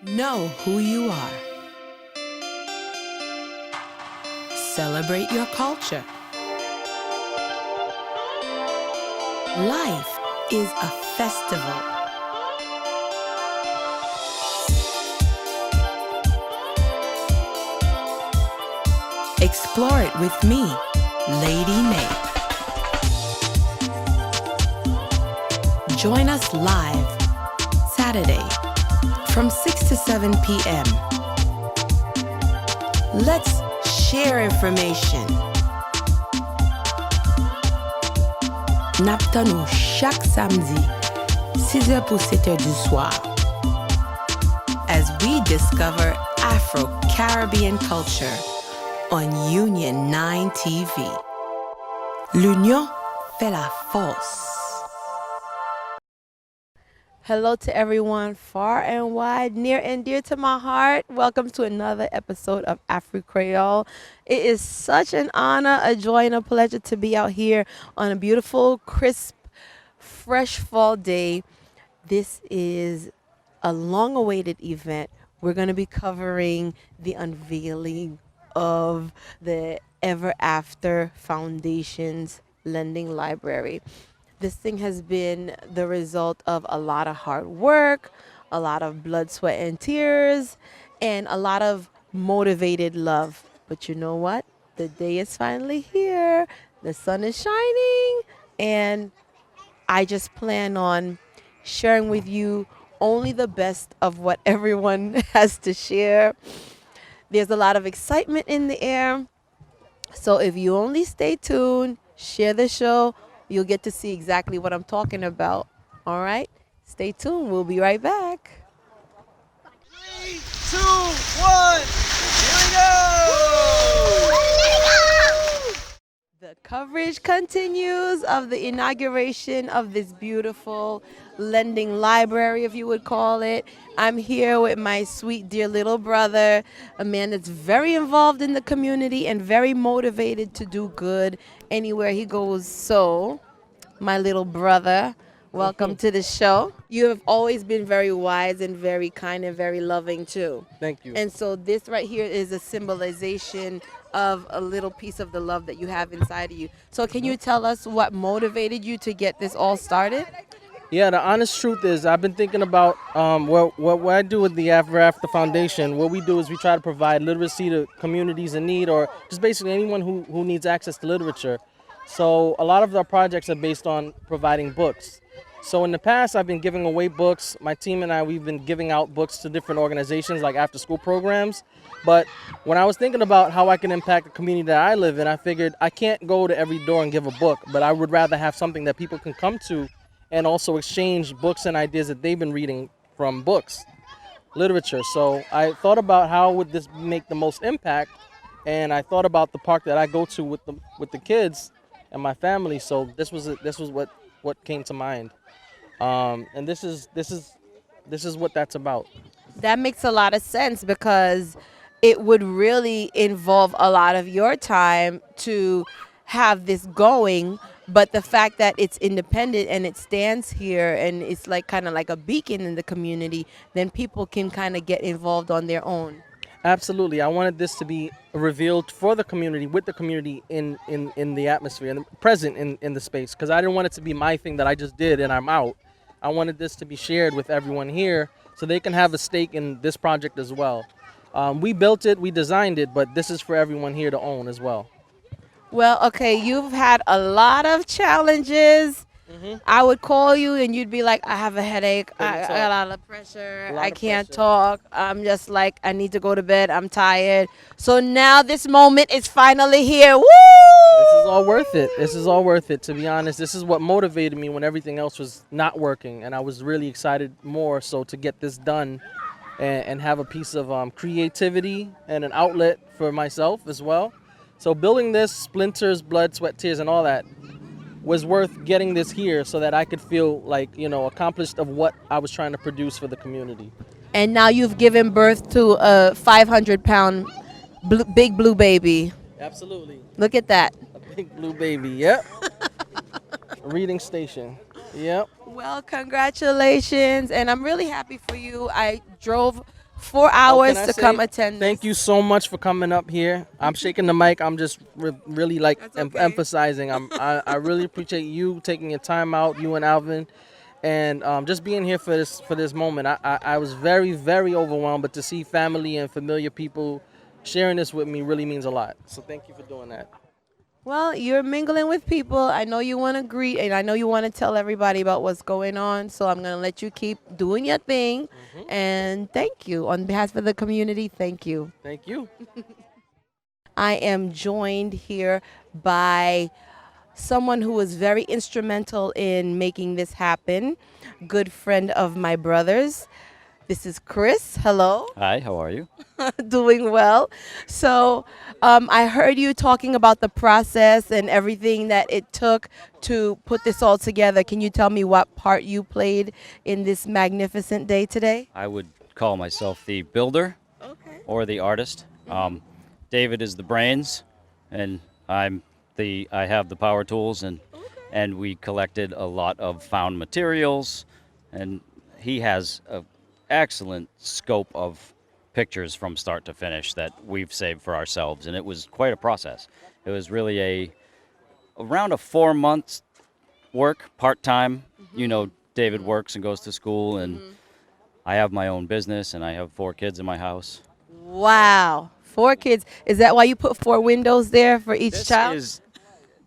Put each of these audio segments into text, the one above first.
Know who you are. Celebrate your culture. Life is a festival. Explore it with me, Lady May. Join us live Saturday from 6 to 7 p.m. Let's share information. Naptanou chaque samedi, 6h pour 7h du soir, as we discover Afro-Caribbean culture on Union 9 TV. L'union fait la force. Hello to everyone far and wide, near and dear to my heart. Welcome to another episode of Afro Creole. It is such an honor, a joy, and a pleasure to be out here on a beautiful, crisp, fresh fall day. This is a long-awaited event. We're going to be covering the unveiling of the Everafter Foundation's Lending Library. This thing has been the result of a lot of hard work, a lot of blood, sweat, and tears, and a lot of motivated love. But you know what? The day is finally here. The sun is shining, and I just plan on sharing with you only the best of what everyone has to share. There's a lot of excitement in the air. So if you only stay tuned, share the show, you'll get to see exactly what I'm talking about. All right? Stay tuned. We'll be right back. 3, 2, 1, here we go! The coverage continues of the inauguration of this beautiful lending library, if you would call it. I'm here with my sweet, dear little brother, a man that's very involved in the community and very motivated to do good anywhere he goes. So, my little brother, welcome to the show. You have always been very wise and very kind and very loving too. Thank you. And so this right here is a symbolization of a little piece of the love that you have inside of you. So can you tell us what motivated you to get this all started? Yeah, the honest truth is I've been thinking about what I do with the Everafter Foundation. What we do is we try to provide literacy to communities in need, or just basically anyone who needs access to literature. So a lot of our projects are based on providing books. So in the past, I've been giving away books. My team and I, we've been giving out books to different organizations like after school programs. But when I was thinking about how I can impact the community that I live in, I figured I can't go to every door and give a book, but I would rather have something that people can come to and also exchange books and ideas that they've been reading from books, literature. So I thought about how would this make the most impact, and I thought about the park that I go to with the kids and my family. So this was what came to mind. And this is what that's about. That makes a lot of sense because it would really involve a lot of your time to have this going. But the fact that it's independent and it stands here and it's like kind of like a beacon in the community, then people can kind of get involved on their own. Absolutely. I wanted this to be revealed for the community, with the community in the atmosphere and present in the space, because I didn't want it to be my thing that I just did and I'm out. I wanted this to be shared with everyone here so they can have a stake in this project as well. We built it, we designed it, but this is for everyone here to own as well. Well, okay, you've had a lot of challenges. I would call you and you'd be like, I have a headache. I got a lot of pressure. I can't talk. I'm just like, I need to go to bed. I'm tired. So now this moment is finally here. Woo! This is all worth it. This is all worth it, to be honest. This is what motivated me when everything else was not working. And I was really excited more so to get this done and have a piece of creativity and an outlet for myself as well. So building this, splinters, blood, sweat, tears, and all that was worth getting this here so that I could feel like, accomplished of what I was trying to produce for the community. And now you've given birth to a 500-pound big blue baby. Absolutely. Look at that. A big blue baby, yep. A reading station, yep. Well, congratulations. And I'm really happy for you. I drove 4 Oh, can hours I to come say attend thank this. you so much for coming up here. I'm shaking the mic. I'm just really like That's okay. emphasizing. I really appreciate you taking your time out, you and Alvin, and just being here for this moment. I was very overwhelmed, but to see family and familiar people sharing this with me really means a lot. So thank you for doing that. Well, you're mingling with people. I know you want to greet, and I know you want to tell everybody about what's going on. So I'm going to let you keep doing your thing. And thank you. On behalf of the community, thank you. Thank you. I am joined here by someone who was very instrumental in making this happen, good friend of my brother's. This is Chris. Hello. Hi, how are you? Doing well. So I heard you talking about the process and everything that it took to put this all together. Can you tell me what part you played in this magnificent day today? I would call myself the builder Okay. or the artist. David is the brains, and I have the power tools, and we collected a lot of found materials, and he has a excellent scope of pictures from start to finish that we've saved for ourselves, and it was quite a process. It was really around a 4 month work part time. You know, David works and goes to school, and I have my own business, and I have 4 kids in my house. Wow. 4 kids. Is that why you put 4 windows there for each This child? is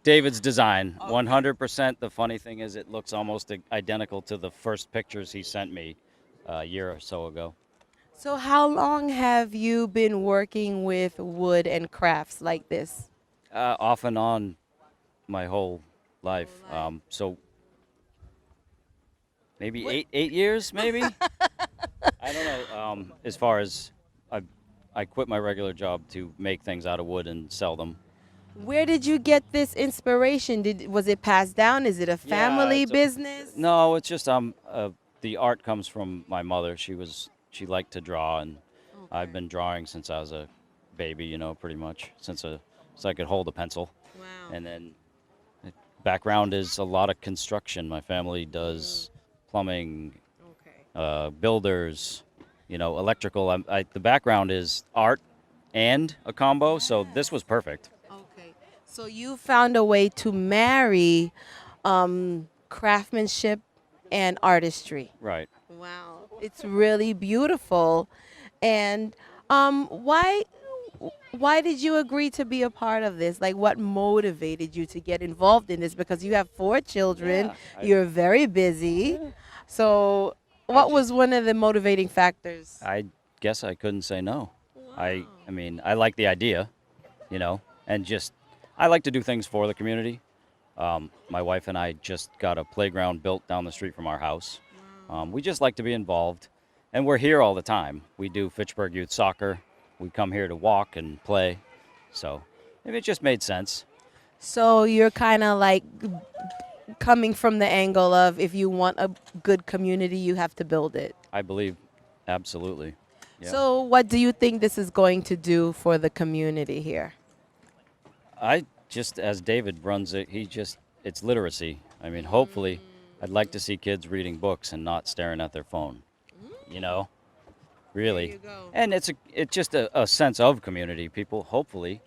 David's design, 100%. The funny thing is, it looks almost identical to the first pictures he sent me a year or so ago. So how long have you been working with wood and crafts like this? Off and on my whole life. So maybe 8 years, maybe. I don't know. As far as I quit my regular job to make things out of wood and sell them. Where did you get this inspiration? Was it passed down? Is it a family it's a- business? No, it's just the art comes from my mother. She liked to draw, and I've been drawing since I was a baby. You know, pretty much since I could hold a pencil. Wow. And then the background is a lot of construction. My family does plumbing, Okay. builders, electrical. The background is art and a combo, so this was perfect. Okay. So you found a way to marry craftsmanship and artistry. Right. Wow. It's really beautiful. And why did you agree to be a part of this? Like, what motivated you to get involved in this? Because you have 4 children, Yeah, you're very busy. So, what was one of the motivating factors? I guess I couldn't say no. I mean, I like the idea, and just I like to do things for the community. My wife and I just got a playground built down the street from our house. We just like to be involved, and we're here all the time. We do Fitchburg Youth Soccer. We come here to walk and play, so it just made sense. So, you're kind of like coming from the angle of if you want a good community, you have to build it. I believe, absolutely. Yeah. So, what do you think this is going to do for the community here? I just, as David runs it, it's literacy. I mean, hopefully, I'd like to see kids reading books and not staring at their phone. Really. There you go. And it's just a sense of community. People hopefully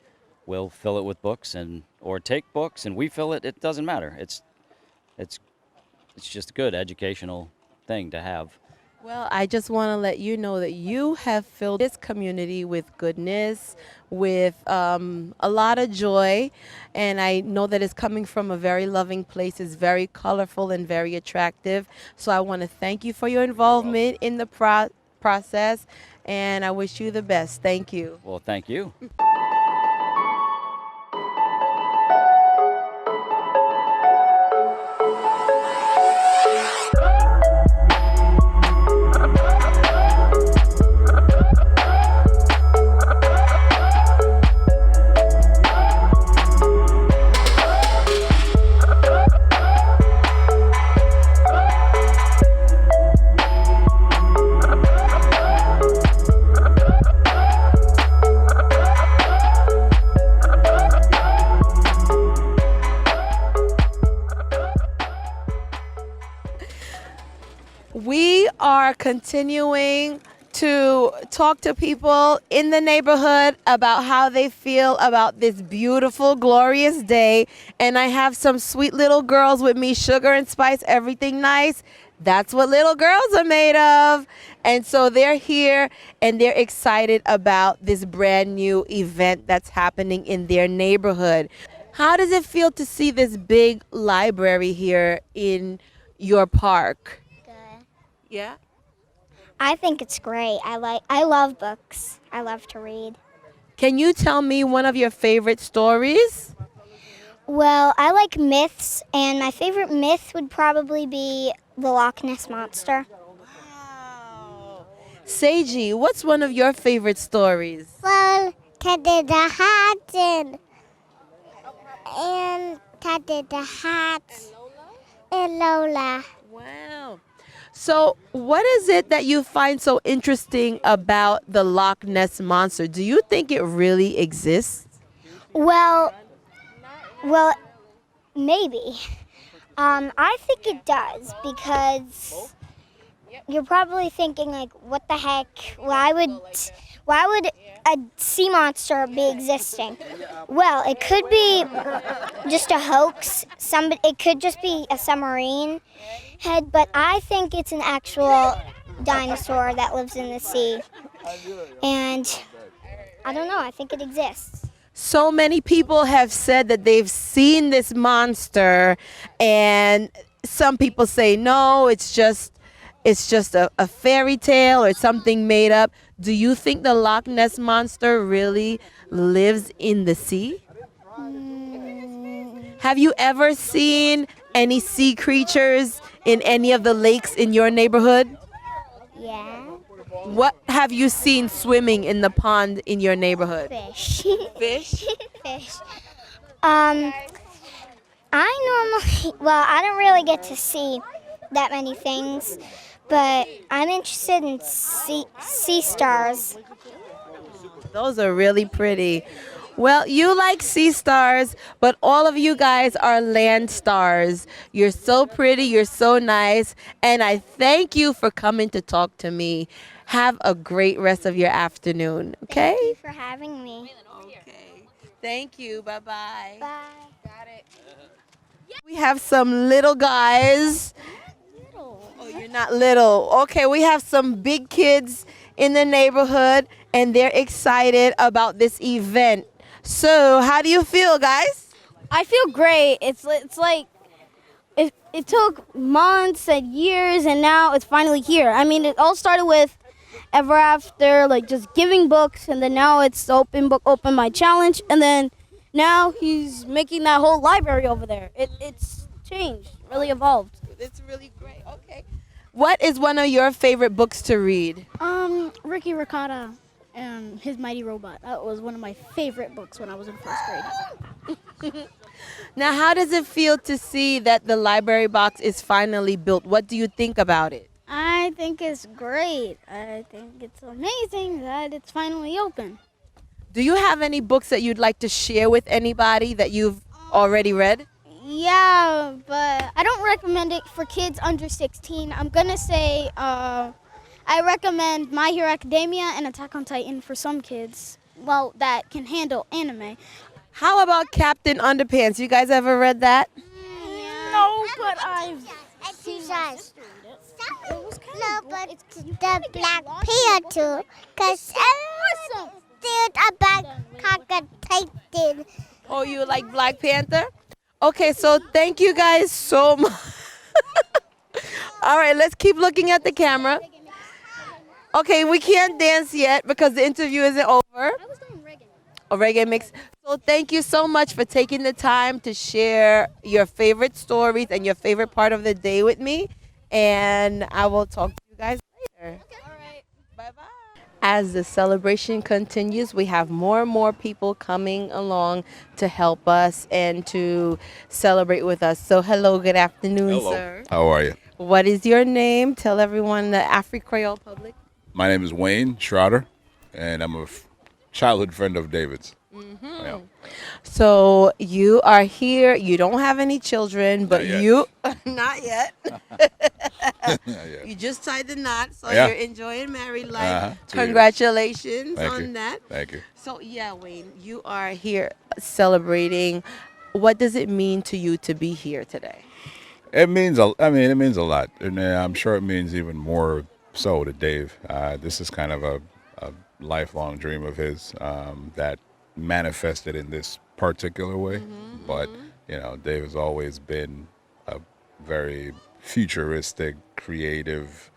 will fill it with books or take books, and we fill it. It doesn't matter. It's just a good educational thing to have. Well, I just want to let you know that you have filled this community with goodness, with a lot of joy, and I know that it's coming from a very loving place. It's very colorful and very attractive. So I want to thank you for your involvement in the process, and I wish you the best. Thank you. Well, thank you. We are continuing to talk to people in the neighborhood about how they feel about this beautiful, glorious day. And I have some sweet little girls with me, sugar and spice, everything nice. That's what little girls are made of. And so they're here and they're excited about this brand new event that's happening in their neighborhood. How does it feel to see this big library here in your park? Good. Yeah? I think it's great. I love books. I love to read. Can you tell me one of your favorite stories? Well, I like myths, and my favorite myth would probably be the Loch Ness Monster. Wow. Seiji, what's one of your favorite stories? Well, Teddy the Hat and Teddy the Hat and Lola. Wow. So, what is it that you find so interesting about the Loch Ness Monster? Do you think it really exists? Well, maybe. I think it does because you're probably thinking like, what the heck? Why would a sea monster be existing? Well, it could be just a hoax. It could just be a submarine head, but I think it's an actual dinosaur that lives in the sea. And I don't know. I think it exists. So many people have said that they've seen this monster, and some people say no, it's just a fairy tale or something made up. Do you think the Loch Ness Monster really lives in the sea? Have you ever seen any sea creatures in any of the lakes in your neighborhood? Yeah. What have you seen swimming in the pond in your neighborhood? Fish. Fish? Fish. I don't really get to see that many things, but I'm interested in sea stars. Those are really pretty. Well, you like sea stars, but all of you guys are land stars. You're so pretty, you're so nice, and I thank you for coming to talk to me. Have a great rest of your afternoon, okay? Thank you for having me. Okay. Thank you. Bye-bye. Bye. We have some little guys. Oh, you're not little. Okay, we have some big kids in the neighborhood, and they're excited about this event. So, how do you feel, guys? I feel great. It's like it took months and years, and now it's finally here. I mean, it all started with Everafter, like just giving books, and then now it's open my challenge, and then now he's making that whole library over there. It's changed, really evolved. It's really great. Okay. What is one of your favorite books to read? Ricky Ricotta and His Mighty Robot. That was one of my favorite books when I was in first grade. Now, how does it feel to see that the library box is finally built? What do you think about it? I think it's great. I think it's amazing that it's finally open. Do you have any books that you'd like to share with anybody that you've already read? Yeah, but I don't recommend it for kids under 16. I'm going to say I recommend My Hero Academia and Attack on Titan for some kids, well, that can handle anime. How about Captain Underpants? You guys ever read that? No, but I've Exercise. No, but the Black Panther, because there's a Black Titan. Oh, you like Black Panther? Okay, so thank you guys so much. All right, let's keep looking at the camera. Okay, we can't dance yet because the interview isn't over. I was doing reggae. A reggae mix. So thank you so much for taking the time to share your favorite stories and your favorite part of the day with me. And I will talk to you guys later. All right. Bye-bye. As the celebration continues, we have more and more people coming along to help us and to celebrate with us. So hello, good afternoon, Hello. sir. How are you? What is your name? Tell everyone, the Afri Creole public. My name is Wayne Schroeder, and I'm a childhood friend of David's. Yeah. So you are here. You don't have any children, but Not yet. you not yet. Yeah. You just tied the knot, so Yeah. you're enjoying married life. 2 years. Congratulations Thank on you. that. Thank you. So yeah, Wayne, you are here celebrating. What does it mean to you to be here today? It means it means a lot, and I'm sure it means even more so to Dave. This is kind of a lifelong dream of his that manifested in this particular way. But Dave has always been a very futuristic, creative,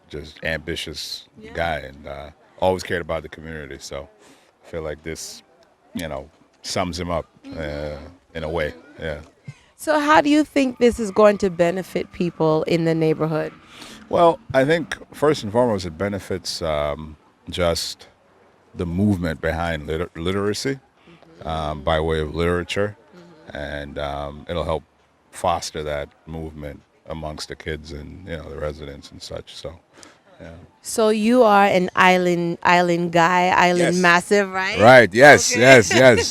just ambitious guy, and always cared about the community. So I feel like this, sums him up in a way. Yeah. So how do you think this is going to benefit people in the neighborhood? Well, I think first and foremost, it benefits just the movement behind literacy by way of literature, and it'll help foster that movement amongst the kids and the residents and such. So, yeah. So you are an island guy, island Yes. massive, right? Right. Yes. Okay. Yes. Jamaica.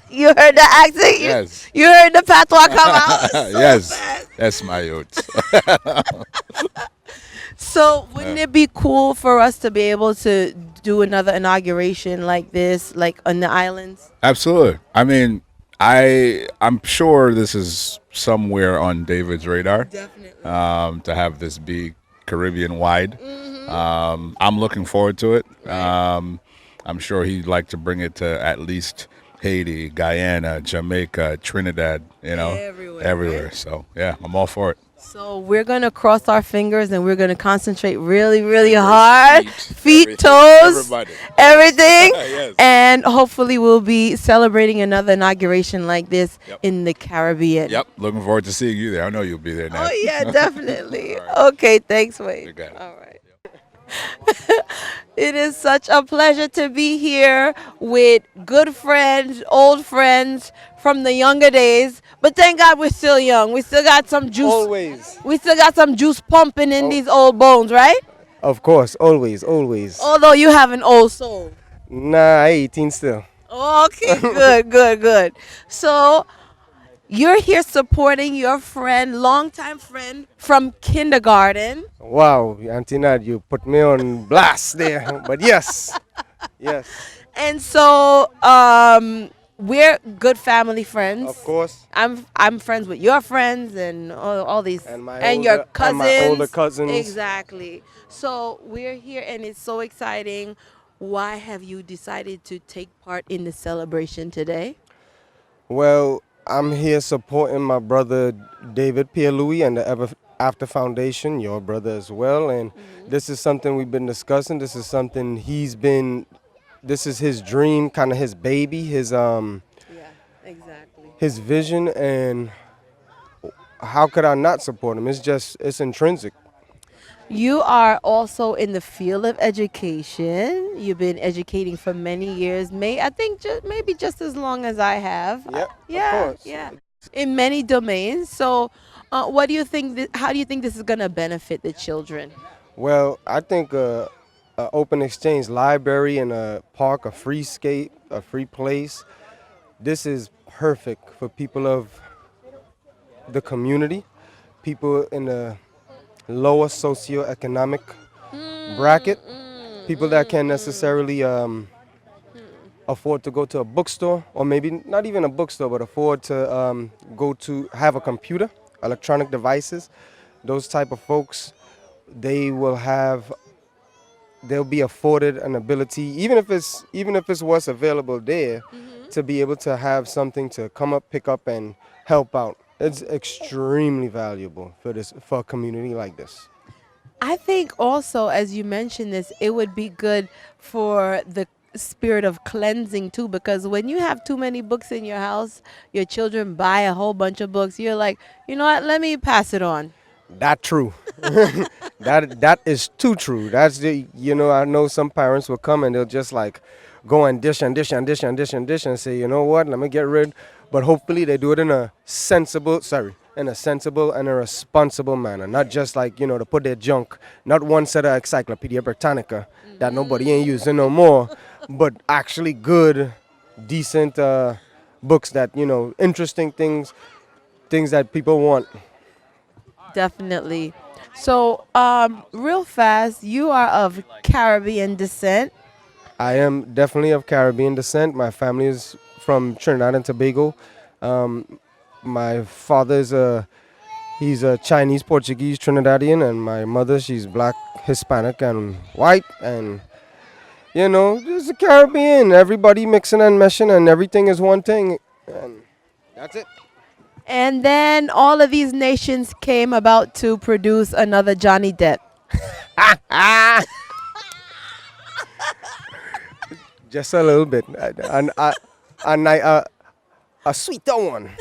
You heard the accent. Yes. You heard the patois come out. So Yes. fast. That's my youth. So wouldn't it be cool for us to be able to do another inauguration like this, like on the islands? Absolutely. I mean, I'm sure this is somewhere on David's radar. Definitely. To have this be Caribbean wide. I'm looking forward to it. I'm sure he'd like to bring it to at least Haiti, Guyana, Jamaica, Trinidad, everywhere. right? So yeah, I'm all for it. So we're gonna cross our fingers and we're gonna concentrate really, really hard. Feet, everything, toes, everybody. everything. Yes. And hopefully we'll be celebrating another inauguration like this Yep. in the Caribbean. Yep, looking forward to seeing you there. I know you'll be there now. Oh yeah, definitely. All right. Okay, thanks, Wade. You got it. All right. It is such a pleasure to be here with good friends, old friends from the younger days. But thank God we're still young. We still got some juice. Always. We still got some juice pumping in these old bones, right? Of course, always, always. Although you have an old soul. Nah, I 18 still. Okay, good. So you're here supporting your friend, longtime friend from kindergarten. Wow, Auntie Nad, you put me on blast there. But yes, yes, And so we're good family friends. of course. I'm friends with your friends and all these And my your older- cousins. and my older cousins. Exactly. So we're here and it's so exciting. Why have you decided to take part in the celebration today? Well, I'm here supporting my brother David Pierre-Louis and the Everafter Foundation, your brother as well. And this is something we've been discussing. This is something this is his dream, kind of his baby, his Yeah, exactly. his vision, and how could I not support him? It's intrinsic. You are also in the field of education. You've been educating for many years. Maybe just as long as I have. Yep, Yeah, of course. yeah. In many domains. So, what do you think? How do you think this is going to benefit the children? Well, I think a open exchange library and a park, a free skate, a free place. This is perfect for people of the community, people in the lower socioeconomic bracket, people that can't necessarily afford to go to a bookstore, or maybe not even a bookstore, but afford to go to have a computer, electronic devices. Those type of folks, they'll be afforded an ability, even if it's what's available there, to be able to have something to come up, pick up, and help out. It's extremely valuable for a community like this. I think also, as you mentioned this, it would be good for the spirit of cleansing too, because when you have too many books in your house, your children buy a whole bunch of books, you're like, you know what, let me pass it on. That true. that is too true. That's I know some parents will come and they'll just like go and dish and dish and dish and dish and dish and say, you know what, let me get rid. But hopefully they do it in a in a sensible and a responsible manner, not just like, to put their junk, not one set of Encyclopedia Britannica that nobody ain't using no more, but actually good, decent books that, interesting things that people want. Definitely. So, real fast, you are of Caribbean descent. I am definitely of Caribbean descent. My family is from Trinidad and Tobago. My father is he's a Chinese Portuguese Trinidadian, and my mother, she's black, Hispanic, and white. And it's the Caribbean. Everybody mixing and meshing, and everything is one thing. And that's it. And then all of these nations came about to produce another Johnny Depp. Just a little bit, and a sweeter one.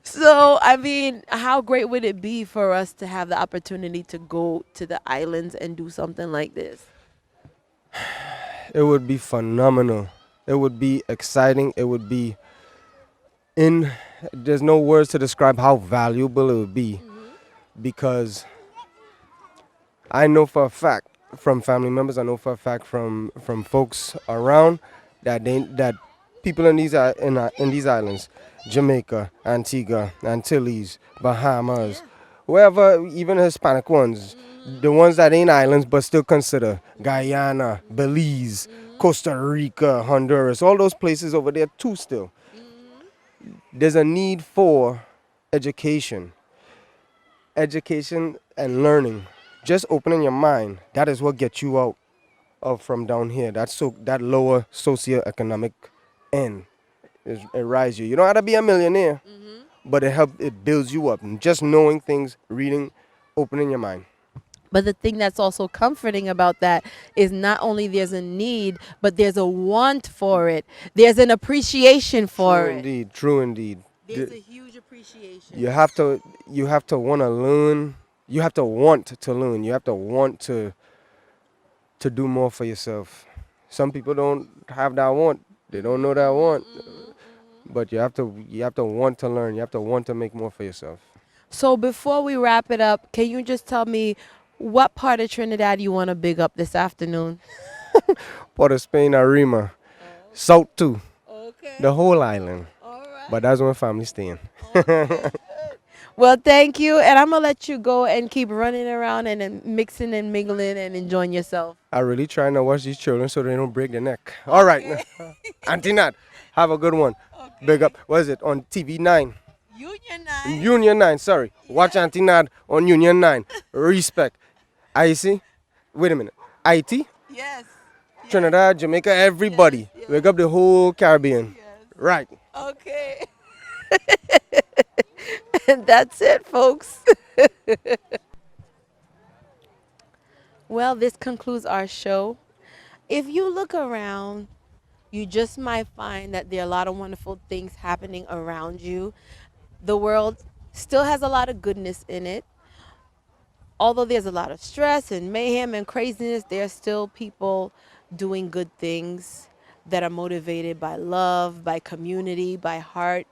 So, I mean, how great would it be for us to have the opportunity to go to the islands and do something like this? It would be phenomenal. It would be exciting. It would be there's no words to describe how valuable it would be, because I know for a fact from family members, I know for a fact from folks around that people in these islands, Jamaica, Antigua, Antilles, Bahamas, wherever, even Hispanic ones, the ones that ain't islands but still consider Guyana, Belize, Costa Rica, Honduras, all those places over there too still. There's a need for education and learning. Just opening your mind, that is what gets you out of from down here. That lower socioeconomic end. It rise you. You don't have to be a millionaire, but it builds you up. And just knowing things, reading, opening your mind. But the thing that's also comforting about that is not only there's a need, but there's a want for it. There's an appreciation for it. True indeed. There's a huge appreciation. You have to want to learn. You have to want to learn. You have to want to do more for yourself. Some people don't have that want. They don't know that want. But you have to want to learn. You have to want to make more for yourself. So before we wrap it up, can you just tell me what part of Trinidad you want to big up this afternoon? Port of Spain, Arima. South too. Okay. The whole island. All right. But that's where family's staying. Okay. Well, thank you. And I'm going to let you go and keep running around and mixing and mingling and enjoying yourself. I really trying to watch these children so they don't break their neck. All right. Auntie Nat, have a good one. Okay. Big up. What is it? On TV 9. Union 9, sorry. Yeah. Watch Auntie Nad on Union 9. Respect. I see. Wait a minute. IT? Yes. Trinidad, Jamaica, everybody. Yes. Wake up the whole Caribbean. Yes. Right. Okay. And that's it, folks. Well, this concludes our show. If you look around, you just might find that there are a lot of wonderful things happening around you. The world still has a lot of goodness in it. Although there's a lot of stress and mayhem and craziness, there are still people doing good things that are motivated by love, by community, by heart,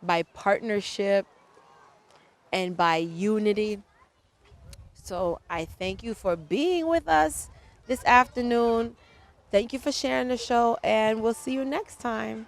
by partnership, and by unity. So I thank you for being with us this afternoon. Thank you for sharing the show, and we'll see you next time.